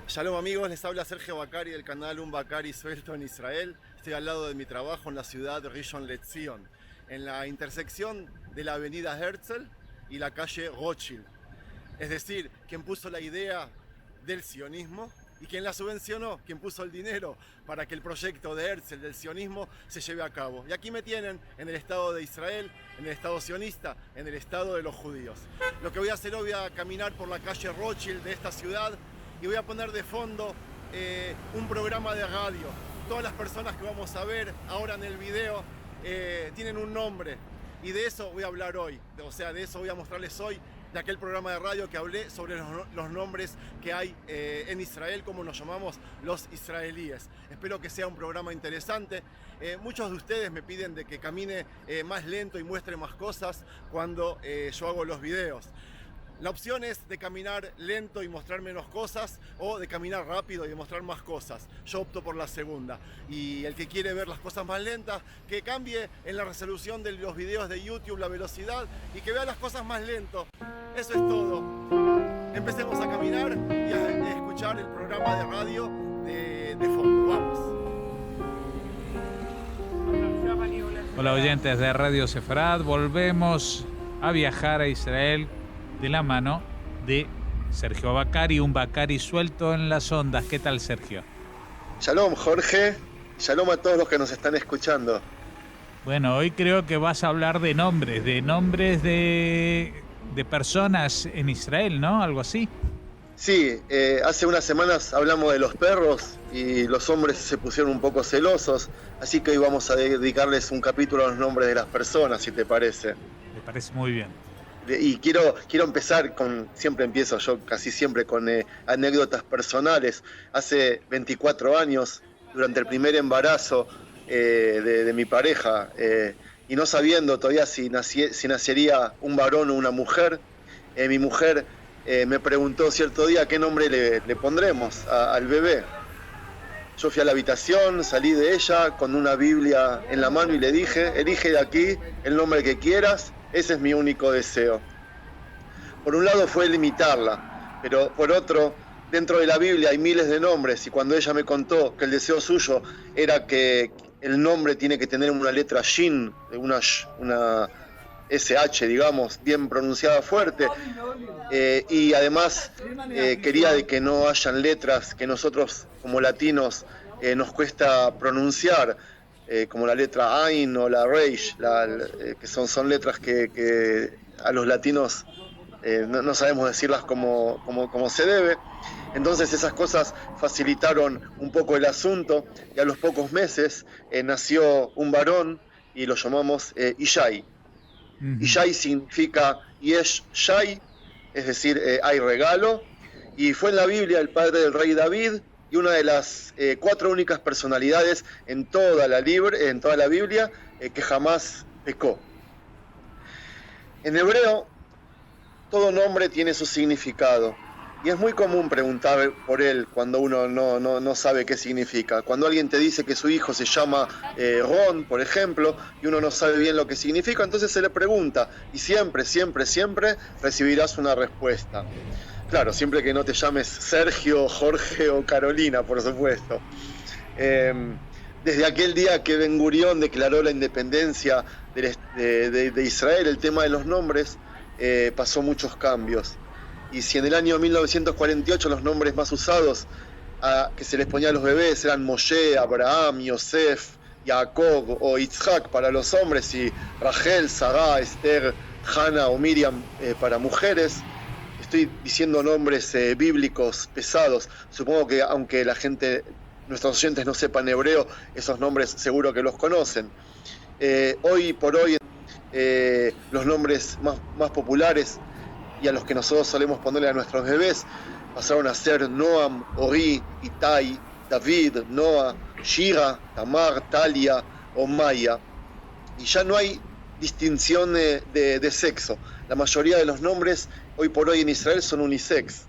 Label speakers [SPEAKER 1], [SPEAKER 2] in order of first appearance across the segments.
[SPEAKER 1] Shalom amigos, les habla Sergio Bacari del canal Un Bacari Suelto en Israel. Estoy al lado de mi trabajo en la ciudad de Rishon LeZion, en la intersección de la avenida Herzl y la calle Rothschild. Es decir, quien puso la idea del sionismo y quien la subvencionó, quien puso el dinero para que el proyecto de Herzl del sionismo se lleve a cabo. Y aquí me tienen en el Estado de Israel, en el Estado sionista, en el Estado de los judíos. Lo que voy a hacer hoy, voy a caminar por la calle Rothschild de esta ciudad y voy a poner de fondo un programa de radio. Todas las personas que vamos a ver ahora en el video tienen un nombre y de eso voy a hablar hoy. O sea, de eso voy a mostrarles hoy, de aquel programa de radio que hablé sobre los nombres que hay en Israel, como nos llamamos los israelíes. Espero que sea un programa interesante. Muchos de ustedes me piden de que camine más lento y muestre más cosas cuando yo hago los videos. La opción es de caminar lento y mostrar menos cosas o de caminar rápido y mostrar más cosas. Yo opto por la segunda. Y el que quiere ver las cosas más lentas, que cambie en la resolución de los videos de YouTube la velocidad y que vea las cosas más lento. Eso es todo. Empecemos a caminar y a escuchar el programa de radio de fondo. Vamos.
[SPEAKER 2] Hola oyentes de Radio Sefarad, volvemos a viajar a Israel de la mano de Sergio Bacari, un Bacari suelto en las ondas. ¿Qué tal, Sergio?
[SPEAKER 1] Shalom, Jorge. Shalom a todos los que nos están escuchando.
[SPEAKER 2] Bueno, hoy creo que vas a hablar de nombres de personas en Israel, ¿no? Algo así.
[SPEAKER 1] Sí, hace unas semanas hablamos de los perros y los hombres se pusieron un poco celosos, así que hoy vamos a dedicarles un capítulo a los nombres de las personas, si te parece.
[SPEAKER 2] Me parece muy bien.
[SPEAKER 1] Y quiero empezar siempre empiezo yo casi siempre con anécdotas personales. Hace 24 años, durante el primer embarazo de mi pareja, y no sabiendo todavía si nacería un varón o una mujer, mi mujer me preguntó cierto día qué nombre le pondremos al bebé. Yo fui a la habitación, salí de ella con una Biblia en la mano y le dije, elige de aquí el nombre que quieras, ese es mi único deseo. Por un lado fue limitarla, pero por otro, dentro de la Biblia hay miles de nombres y cuando ella me contó que el deseo suyo era que el nombre tiene que tener una letra Shin, una SH, digamos, bien pronunciada fuerte, y además quería de que no hayan letras que nosotros como latinos nos cuesta pronunciar, como la letra Ain o la Reish, que son letras que a los latinos no sabemos decirlas como se debe. Entonces esas cosas facilitaron un poco el asunto y a los pocos meses nació un varón y lo llamamos Ishai. Ishai significa Yesh Shai, es decir, hay regalo, y fue en la Biblia el padre del rey David y una de las 4 únicas personalidades en toda la Biblia que jamás pecó. En hebreo, todo nombre tiene su significado y es muy común preguntar por él cuando uno no sabe qué significa. Cuando alguien te dice que su hijo se llama Ron, por ejemplo, y uno no sabe bien lo que significa, entonces se le pregunta y siempre recibirás una respuesta. Claro, siempre que no te llames Sergio, Jorge o Carolina, por supuesto. Desde aquel día que Ben Gurión declaró la independencia de Israel, el tema de los nombres pasó muchos cambios. Y si en el año 1948 los nombres más usados que se les ponía a los bebés eran Moshe, Abraham, Yosef, Jacob o Yitzhak para los hombres y Rachel, Sarah, Esther, Hannah o Miriam para mujeres, estoy diciendo nombres bíblicos pesados. Supongo que aunque nuestros oyentes no sepan hebreo, esos nombres seguro que los conocen. Hoy por hoy, los nombres más populares y a los que nosotros solemos ponerle a nuestros bebés pasaron a ser Noam, Ori, Itai, David, Noah, Shira, Tamar, Talia o Maya. Y ya no hay distinción de sexo. La mayoría de los nombres hoy por hoy en Israel son unisex.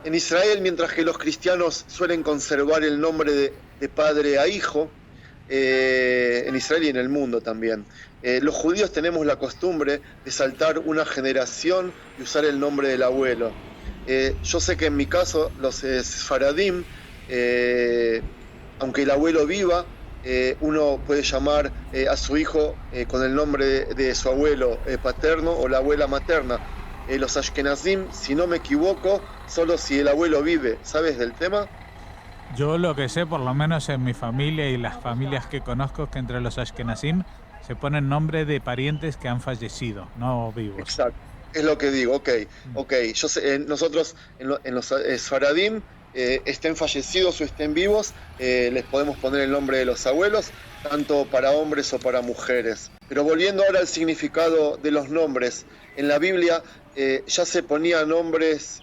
[SPEAKER 1] En Israel, mientras que los cristianos suelen conservar el nombre de padre a hijo, en Israel y en el mundo también, los judíos tenemos la costumbre de saltar una generación y usar el nombre del abuelo. Yo sé que en mi caso, los Sfaradim, aunque el abuelo viva, uno puede llamar a su hijo con el nombre de su abuelo paterno o la abuela materna. Los Ashkenazim, si no me equivoco, solo si el abuelo vive. ¿Sabes del tema?
[SPEAKER 2] Yo lo que sé, por lo menos en mi familia y las familias que conozco, es que entre los Ashkenazim se ponen nombre de parientes que han fallecido, no vivos.
[SPEAKER 1] Exacto, es lo que digo, ok. Yo sé, nosotros en los Sfaradim, estén fallecidos o estén vivos, les podemos poner el nombre de los abuelos, tanto para hombres o para mujeres. Pero volviendo ahora al significado de los nombres, en la Biblia ya se ponían nombres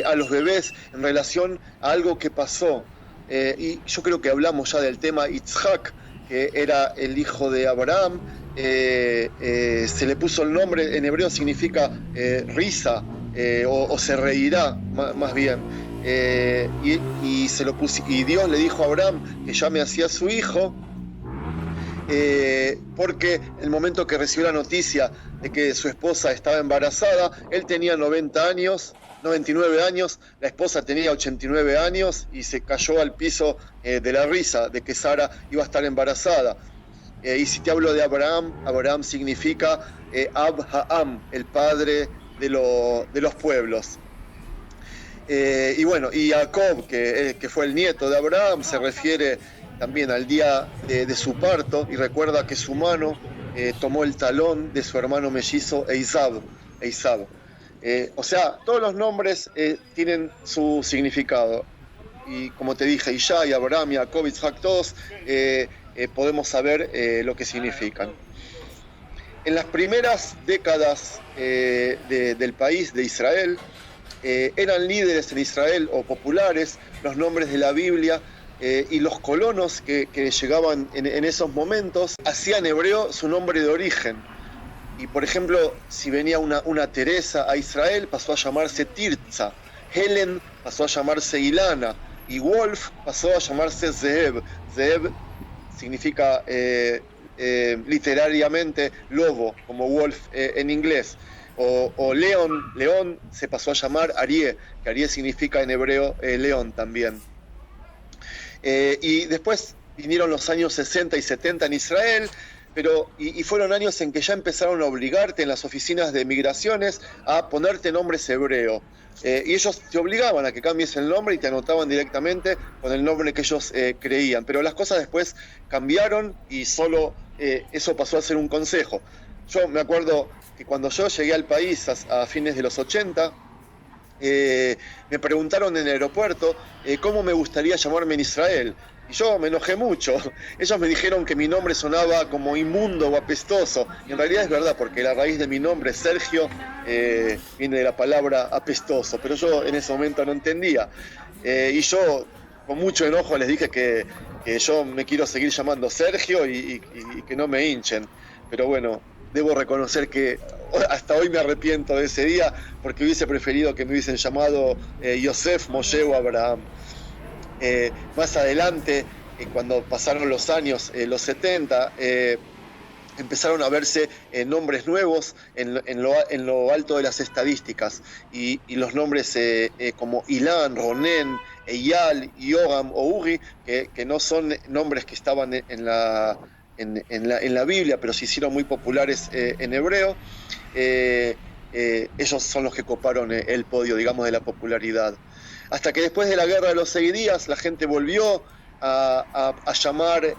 [SPEAKER 1] a los bebés en relación a algo que pasó. Y yo creo que hablamos ya del tema Yitzhak, que era el hijo de Abraham. Se le puso el nombre, en hebreo significa risa, o se reirá, más bien. Y Dios le dijo a Abraham que llame así a su hijo, porque el momento que recibió la noticia de que su esposa estaba embarazada, él tenía 99 años, la esposa tenía 89 años y se cayó al piso de la risa de que Sara iba a estar embarazada. Y si te hablo de Abraham, Abraham significa Ab Ha'am, el padre de los pueblos. Y bueno, y Jacob, que fue el nieto de Abraham, se refiere también al día de su parto y recuerda que su mano tomó el talón de su hermano mellizo Eisab. O sea, todos los nombres tienen su significado. Y como te dije, Ishai, Abraham, Jacob, Isaac, todos podemos saber lo que significan. En las primeras décadas del país, de Israel, eran líderes en Israel o populares los nombres de la Biblia, y los colonos que llegaban en esos momentos hacían hebreo su nombre de origen. Y por ejemplo, si venía una Teresa a Israel, pasó a llamarse Tirza. Helen pasó a llamarse Ilana. Y Wolf pasó a llamarse Zeeb. Zeeb significa literariamente lobo, como Wolf en inglés. O León se pasó a llamar Arié, que Arié significa en hebreo león también. Y después vinieron los años 60 y 70 en Israel, y fueron años en que ya empezaron a obligarte en las oficinas de migraciones a ponerte nombres hebreos. Y ellos te obligaban a que cambies el nombre y te anotaban directamente con el nombre que ellos creían. Pero las cosas después cambiaron y solo eso pasó a ser un consejo. Yo me acuerdo que cuando yo llegué al país a fines de los 80, me preguntaron en el aeropuerto cómo me gustaría llamarme en Israel. Y yo me enojé mucho. Ellos me dijeron que mi nombre sonaba como inmundo o apestoso. Y en realidad es verdad, porque la raíz de mi nombre, Sergio, viene de la palabra apestoso. Pero yo en ese momento no entendía. Y yo, con mucho enojo, les dije que yo me quiero seguir llamando Sergio y que no me hinchen. Pero bueno, debo reconocer que hasta hoy me arrepiento de ese día, porque hubiese preferido que me hubiesen llamado Yosef, Moshe o Abraham. Más adelante, cuando pasaron los años, los 70, empezaron a verse nombres nuevos en lo alto de las estadísticas, y los nombres como Ilan, Ronen, Eyal, Yogam o Uri, que no son nombres que estaban en la Biblia, pero se hicieron muy populares en hebreo. Ellos son los que coparon el podio, digamos, de la popularidad. Hasta que después de la guerra de los 6 días, la gente volvió a llamar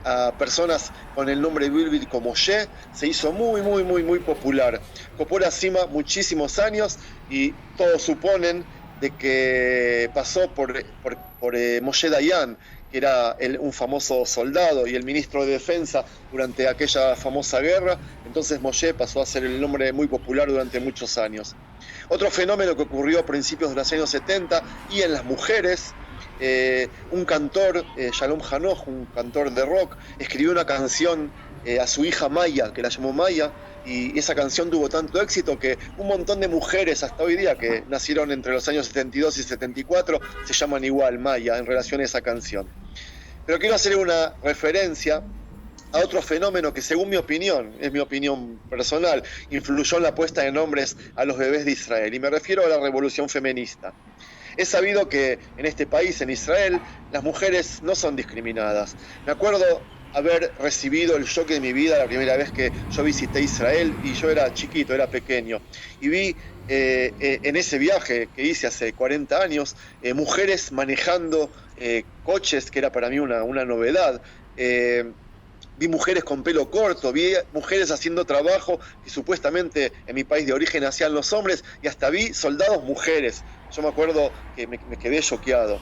[SPEAKER 1] a personas con el nombre bíblico Moshe. Se hizo muy popular. Copó la cima muchísimos años, y todos suponen de que pasó por Moshe Dayan, que era un famoso soldado y el ministro de Defensa durante aquella famosa guerra. Entonces Moshe pasó a ser el nombre muy popular durante muchos años. Otro fenómeno que ocurrió a principios de los años 70 y en las mujeres, un cantor, Shalom Hanoch, un cantor de rock, escribió una canción a su hija Maya, que la llamó Maya, y esa canción tuvo tanto éxito que un montón de mujeres hasta hoy día que nacieron entre los años 72 y 74 se llaman igual Maya en relación a esa canción. Pero quiero hacer una referencia a otro fenómeno que, según mi opinión, es mi opinión personal, influyó en la puesta de nombres a los bebés de Israel, y me refiero a la revolución feminista. Es sabido que en este país, en Israel, las mujeres no son discriminadas. Me acuerdo haber recibido el shock de mi vida la primera vez que yo visité Israel, y yo era chiquito, era pequeño, y vi en ese viaje que hice hace 40 años, mujeres manejando coches, que era para mí una novedad. Vi mujeres con pelo corto, vi mujeres haciendo trabajo que supuestamente en mi país de origen hacían los hombres, y hasta vi soldados mujeres. Yo me acuerdo que me quedé choqueado.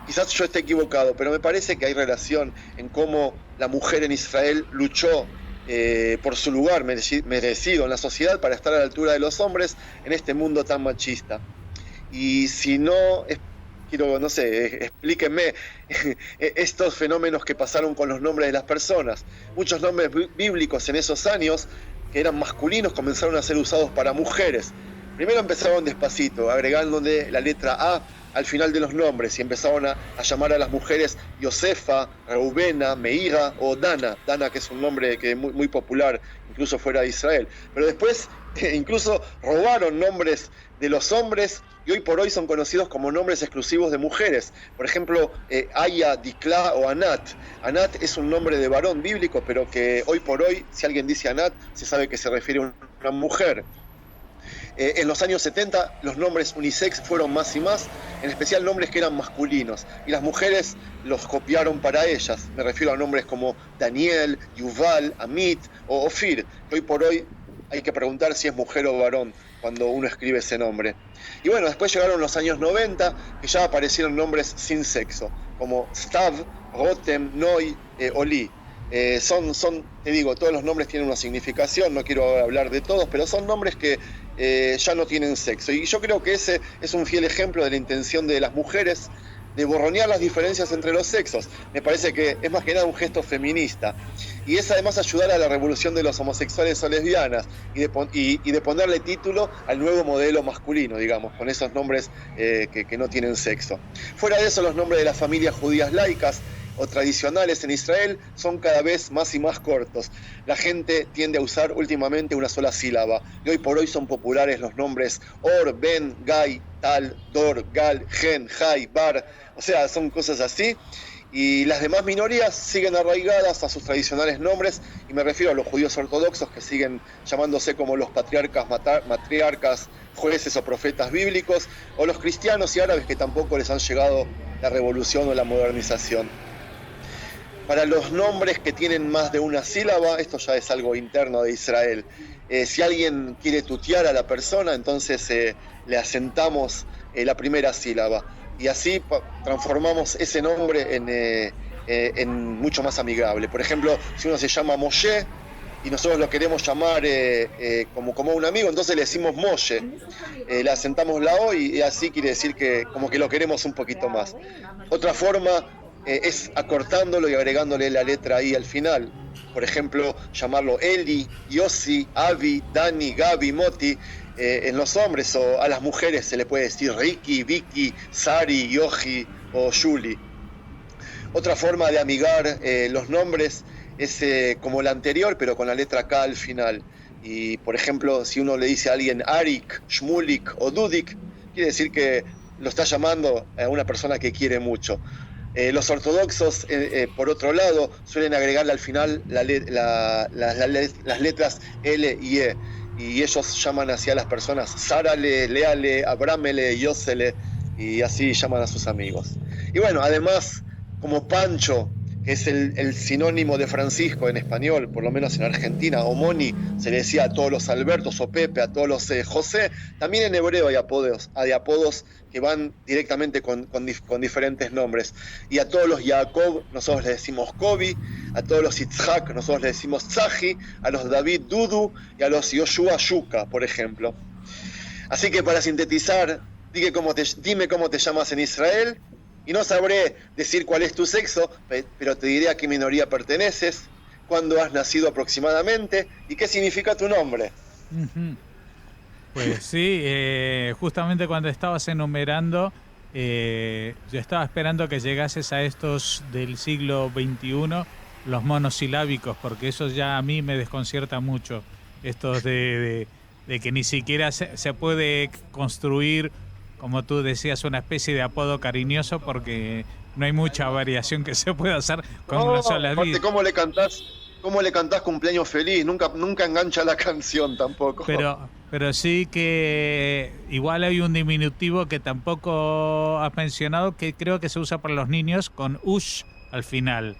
[SPEAKER 1] Quizás yo esté equivocado, pero me parece que hay relación en cómo la mujer en Israel luchó por su lugar merecido en la sociedad para estar a la altura de los hombres en este mundo tan machista. Y si no, quiero, no sé, explíquenme estos fenómenos que pasaron con los nombres de las personas. Muchos nombres bíblicos en esos años, que eran masculinos, comenzaron a ser usados para mujeres. Primero empezaron despacito, agregándole la letra A al final de los nombres, y empezaron a llamar a las mujeres Josefa, Reubena, Meira o Dana. Dana, que es un nombre que es muy popular, incluso fuera de Israel. Pero después incluso robaron nombres de los hombres, y hoy por hoy son conocidos como nombres exclusivos de mujeres. Por ejemplo, Aya, Dikla o Anat. Anat es un nombre de varón bíblico, pero que hoy por hoy, si alguien dice Anat, se sabe que se refiere a una mujer. En los años 70 los nombres unisex fueron más y más, en especial nombres que eran masculinos, y las mujeres los copiaron para ellas. Me refiero a nombres como Daniel, Yuval, Amit o Ofir, que hoy por hoy hay que preguntar si es mujer o varón cuando uno escribe ese nombre. Y bueno, después llegaron los años 90, que ya aparecieron nombres sin sexo, como Stav, Rotem, Noi, Oli. Te digo, todos los nombres tienen una significación, no quiero hablar de todos, pero son nombres que ya no tienen sexo. Y yo creo que ese es un fiel ejemplo de la intención de las mujeres de borronear las diferencias entre los sexos. Me parece que es más que nada un gesto feminista. Y es además ayudar a la revolución de los homosexuales o lesbianas, y de ponerle título al nuevo modelo masculino, digamos, con esos nombres que no tienen sexo. Fuera de eso, los nombres de las familias judías laicas o tradicionales en Israel son cada vez más y más cortos. La gente tiende a usar últimamente una sola sílaba, y hoy por hoy son populares los nombres Or, Ben, Gai, Tal, Dor, Gal, Gen, Jai, Bar, o sea, son cosas así. Y las demás minorías siguen arraigadas a sus tradicionales nombres, y me refiero a los judíos ortodoxos, que siguen llamándose como los patriarcas, matriarcas, jueces o profetas bíblicos, o los cristianos y árabes, que tampoco les han llegado la revolución o la modernización. Para los nombres que tienen más de una sílaba, esto ya es algo interno de Israel. Si alguien quiere tutear a la persona, entonces le asentamos la primera sílaba. Y así transformamos ese nombre en mucho más amigable. Por ejemplo, si uno se llama Moshe y nosotros lo queremos llamar como un amigo, entonces le decimos Moshe. Le asentamos la O, y así quiere decir que como que lo queremos un poquito más. Otra forma es acortándolo y agregándole la letra I al final. Por ejemplo, llamarlo Eli, Yossi, Avi, Dani, Gabi, Moti. En los hombres, o a las mujeres se le puede decir Ricky, Vicky, Sari, Yoji o Julie. Otra forma de amigar los nombres es como la anterior, pero con la letra K al final. Y por ejemplo, si uno le dice a alguien Arik, Shmulik o Dudik, quiere decir que lo está llamando a una persona que quiere mucho. Los ortodoxos, por otro lado, suelen agregarle al final las letras L y E, y ellos llaman así a las personas Sárale, Léale, Abrámele, Yosele, y así llaman a sus amigos. Y bueno, además, como Pancho, que es el sinónimo de Francisco en español, por lo menos en Argentina, o Moni, se le decía a todos los Albertos, o Pepe, a todos los José. También en hebreo hay apodos que van directamente con diferentes nombres. Y a todos los Jacob nosotros le decimos Kobi, a todos los Yitzhak nosotros le decimos Tzahi, a los David Dudu y a los Yoshua Yuka, por ejemplo. Así que, para sintetizar, dime cómo te llamas en Israel, y no sabré decir cuál es tu sexo, pero te diré a qué minoría perteneces, cuándo has nacido aproximadamente y qué significa tu nombre.
[SPEAKER 2] Pues sí, justamente cuando estabas enumerando, yo estaba esperando que llegases a estos del siglo XXI, los monosilábicos, porque eso ya a mí me desconcierta mucho, estos de que ni siquiera se puede construir, como tú decías, una especie de apodo cariñoso, porque no hay mucha variación que se pueda hacer con una sola
[SPEAKER 1] aparte,
[SPEAKER 2] vida.
[SPEAKER 1] ¿cómo le cantás cumpleaños feliz? Nunca engancha la canción tampoco.
[SPEAKER 2] Pero sí que igual hay un diminutivo que tampoco has mencionado, que creo que se usa para los niños con ush al final,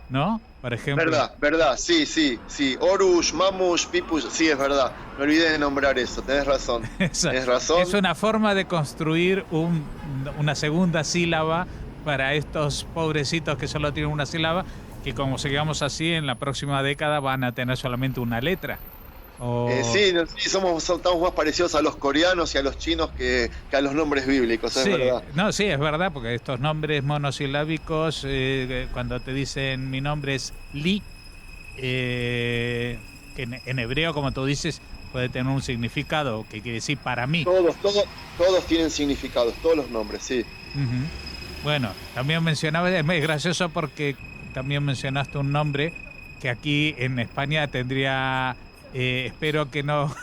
[SPEAKER 2] ¿no? Por ejemplo.
[SPEAKER 1] Verdad, sí. Orush, Mamush, Pipush, sí, es verdad. Me olvidé de nombrar eso, tenés razón. Tenés razón.
[SPEAKER 2] Es una forma de construir una segunda sílaba para estos pobrecitos que solo tienen una sílaba, que como sigamos así, en la próxima década van a tener solamente una letra.
[SPEAKER 1] Sí, estamos más parecidos a los coreanos y a los chinos que a los nombres bíblicos, es verdad.
[SPEAKER 2] No, sí, es verdad, porque estos nombres monosilábicos, cuando te dicen mi nombre es Li, que en hebreo, como tú dices, puede tener un significado que quiere decir para mí.
[SPEAKER 1] Todos tienen significados, todos los nombres, sí.
[SPEAKER 2] Bueno, también mencionabas, es gracioso porque también mencionaste un nombre que aquí en España tendría... espero que no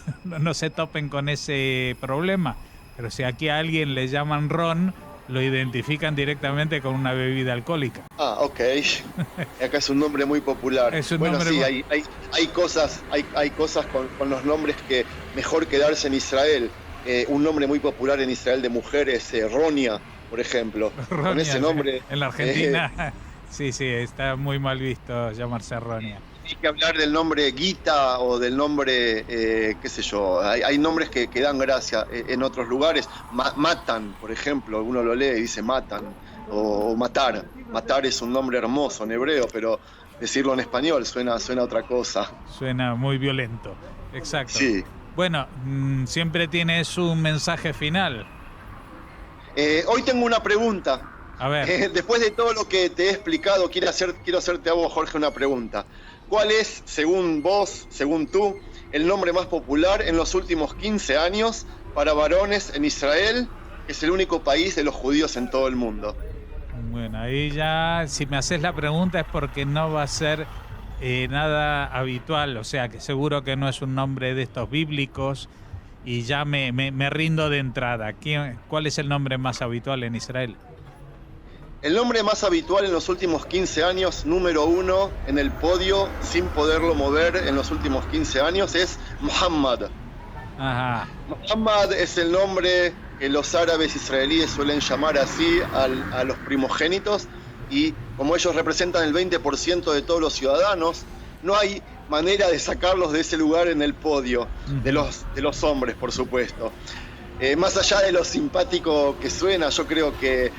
[SPEAKER 2] se topen con ese problema, pero si aquí a alguien le llaman ron, lo identifican directamente con una bebida alcohólica.
[SPEAKER 1] Ah, ok. Acá es un nombre muy popular. Hay cosas con los nombres que mejor quedarse en Israel. Un nombre muy popular en Israel de mujer es Ronia, por ejemplo.
[SPEAKER 2] Ronia,
[SPEAKER 1] con ese nombre.
[SPEAKER 2] En la Argentina, sí, está muy mal visto llamarse Ronia.
[SPEAKER 1] Hay que hablar del nombre Gita o del nombre, qué sé yo, hay nombres que dan gracia en otros lugares. Matan, por ejemplo, uno lo lee y dice matan, o matar. Matar es un nombre hermoso en hebreo, pero decirlo en español suena otra cosa.
[SPEAKER 2] Suena muy violento, exacto.
[SPEAKER 1] Sí.
[SPEAKER 2] Bueno, siempre tienes un mensaje final.
[SPEAKER 1] Hoy tengo una pregunta.
[SPEAKER 2] A ver.
[SPEAKER 1] Después de todo lo que te he explicado, quiero hacerte a vos, Jorge, una pregunta. ¿Cuál es, según vos, según tú, el nombre más popular en los últimos 15 años para varones en Israel, que es el único país de los judíos en todo el mundo?
[SPEAKER 2] Bueno, ahí ya, si me haces la pregunta es porque no va a ser nada habitual, o sea que seguro que no es un nombre de estos bíblicos y ya me rindo de entrada. ¿Cuál es el nombre más habitual en Israel?
[SPEAKER 1] El nombre más habitual en los últimos 15 años, número 1 en el podio, sin poderlo mover en los últimos 15 años, es Muhammad.
[SPEAKER 2] Ajá.
[SPEAKER 1] Muhammad es el nombre que los árabes israelíes suelen llamar así a los primogénitos, y como ellos representan el 20% de todos los ciudadanos, no hay manera de sacarlos de ese lugar en el podio, de los hombres, por supuesto. Más allá de lo simpático que suena, yo creo que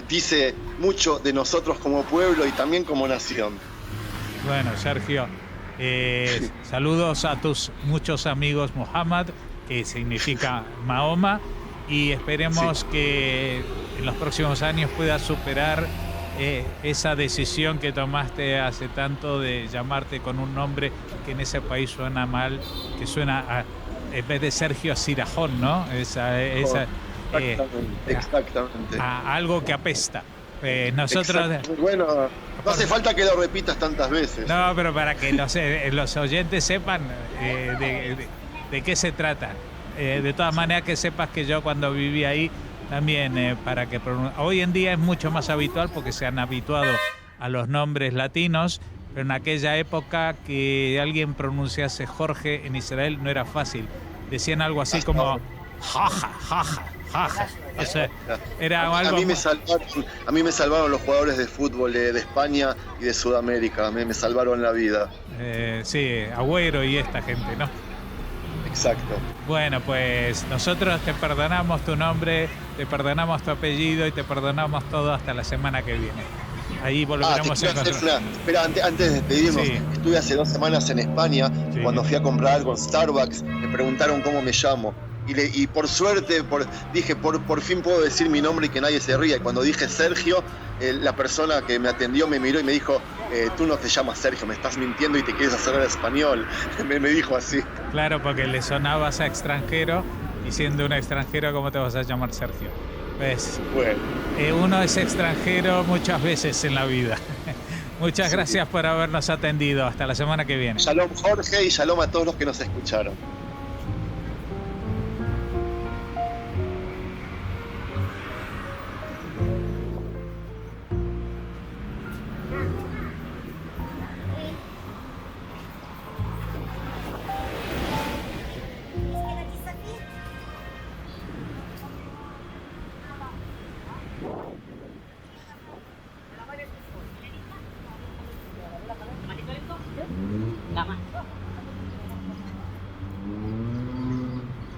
[SPEAKER 1] dice mucho de nosotros como pueblo y también como nación.
[SPEAKER 2] Bueno, Sergio, saludos a tus muchos amigos Muhammad, que significa Mahoma, y esperemos que en los próximos años puedas superar esa decisión que tomaste hace tanto de llamarte con un nombre que en ese país suena mal, que suena a... en vez de Sergio Sirajón, ¿no?
[SPEAKER 1] Exactamente.
[SPEAKER 2] A algo que apesta. Nosotros...
[SPEAKER 1] Bueno, no hace falta que lo repitas tantas veces.
[SPEAKER 2] No, pero para que los oyentes sepan de qué se trata. De todas maneras, que sepas que yo cuando viví ahí también, para que hoy en día es mucho más habitual porque se han habituado a los nombres latinos, pero en aquella época que alguien pronunciase Jorge en Israel no era fácil. Decían algo así como jaja. O sea, era algo...
[SPEAKER 1] A mí me salvaron los jugadores de fútbol de España y de Sudamérica. Me salvaron la vida.
[SPEAKER 2] Sí, Agüero y esta gente, ¿no?
[SPEAKER 1] Exacto.
[SPEAKER 2] Bueno, pues nosotros te perdonamos tu nombre, te perdonamos tu apellido y te perdonamos todo hasta la semana que viene. Ahí volveremos a encontrar.
[SPEAKER 1] Espera, antes de despedirnos, estuve hace 2 semanas en España, cuando fui a comprar algo en Starbucks, me preguntaron cómo me llamo. Y por suerte, dije, por fin puedo decir mi nombre y que nadie se ría. Y cuando dije Sergio, la persona que me atendió me miró y me dijo, tú no te llamas Sergio, me estás mintiendo y te quieres hacer el español. me dijo así.
[SPEAKER 2] Claro, porque le sonabas a extranjero, y siendo un extranjero, ¿cómo te vas a llamar Sergio? Pues,
[SPEAKER 1] bueno.
[SPEAKER 2] Uno es extranjero muchas veces en la vida. Muchas gracias por habernos atendido. Hasta la semana que viene.
[SPEAKER 1] Shalom Jorge y shalom a todos los que nos escucharon.